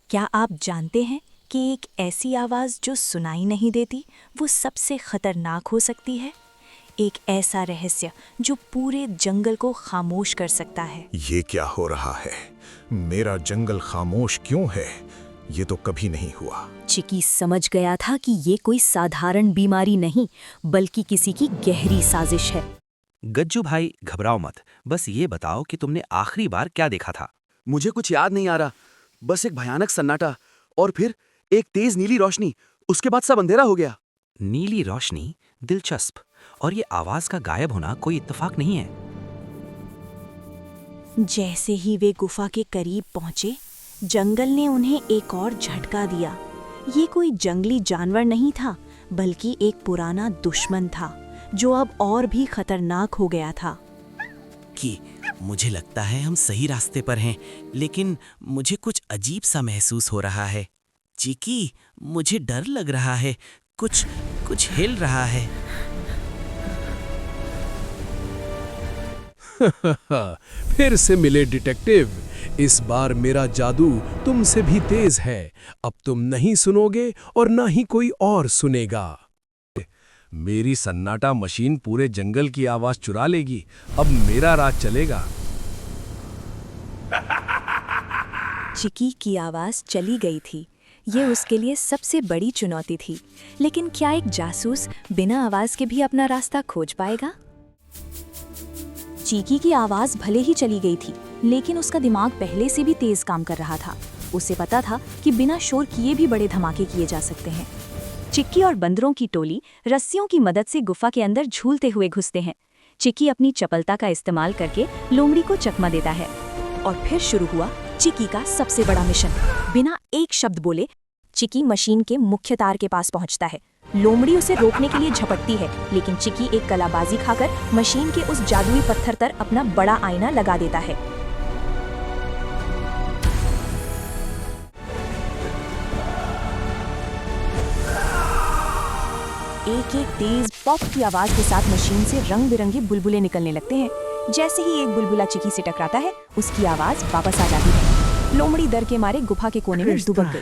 क्या आप जानते हैं कि एक ऐसी आवाज़ जो सुनाई नहीं देती वो सबसे खतरनाक हो सकती है? एक ऐसा रहस्य जो पूरे जंगल को खामोश कर सकता है। ये क्या हो रहा है? मेरा जंगल खामोश क्यों है? ये तो कभी नहीं हुआ। चिकी समझ गया था कि ये कोई साधारण बीमारी नहीं, बल्कि किसी की गहरी साजिश है। गज्जू भाई घबराओ मत, बस ये बताओ कि तुमने आखिरी बार क्या देखा था। मुझे कुछ याद नहीं आ रहा। बस एक भयानक सन्नाटा और फिर एक तेज नीली रोशनी। उसके बाद सब अंधेरा हो गया। नीली रोशनी, दिलचस्प। और ये आवाज का गायब होना कोई इत्तेफाक नहीं है। जैसे ही वे गुफा के करीब पहुंचे, जंगल ने उन्हें एक और झटका दिया। ये कोई जंगली जानवर नहीं था, बल्कि एक पुराना दुश्मन था जो अब और भी खतरनाक हो गया था। कि मुझे लगता है हम सही रास्ते पर हैं, लेकिन मुझे कुछ अजीब सा महसूस हो रहा है। चिकी, मुझे डर लग रहा है। कुछ कुछ हिल रहा है। फिर से मिले डिटेक्टिव। इस बार मेरा जादू तुमसे भी तेज है। अब तुम नहीं सुनोगे और ना ही कोई और सुनेगा। मेरी सन्नाटा मशीन पूरे जंगल की आवाज चुरा लेगी। अब मेरा राज चलेगा। चिकी की आवाज चली गई थी। ये उसके लिए सबसे बड़ी चुनौती थी। लेकिन क्या एक जासूस बिना आवाज के भी अपना रास्ता खोज पाएगा? चीकी की आवाज भले ही चली गई थी, लेकिन उसका दिमाग पहले से भी तेज काम कर रहा था। उसे पता था कि बिना शोर किए भी बड़े धमाके किए जा सकते हैं। चिक्की और बंदरों की टोली रस्सियों की मदद से गुफा के अंदर झूलते हुए घुसते हैं। चिक्की अपनी चपलता का इस्तेमाल करके लोमड़ी को चकमा देता है और फिर शुरू हुआ चिक्की का सबसे बड़ा मिशन। बिना एक शब्द बोले चिक्की मशीन के मुख्य तार के पास पहुंचता है। लोमड़ी उसे रोकने के लिए झपटती है, लेकिन चिक्की एक कलाबाजी खाकर मशीन के उस जादुई पत्थर पर अपना बड़ा आईना लगा देता है। एक एक तेज पॉप की आवाज के साथ मशीन से रंग बिरंगे बुलबुले निकलने लगते हैं। जैसे ही एक बुलबुला चिक्की से टकराता है, उसकी आवाज वापस आ जाती है। लोमड़ी डर के मारे गुफा के कोने में दुबक गई।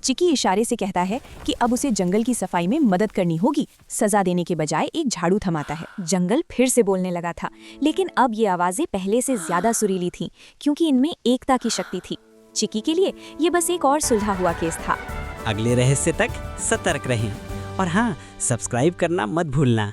चिक्की इशारे से कहता है कि अब उसे जंगल की सफाई में मदद करनी होगी। सजा देने के बजाय एक झाड़ू थमाता है। जंगल फिर से बोलने लगा था, लेकिन अब ये आवाजें पहले से ज्यादा सुरीली थीं, क्योंकि इनमें एकता की शक्ति थी। चिक्की के लिए ये बस एक और सुलझा हुआ केस था। अगले रहस्य तक सतर्क रहें और हाँ, सब्सक्राइब करना मत भूलना।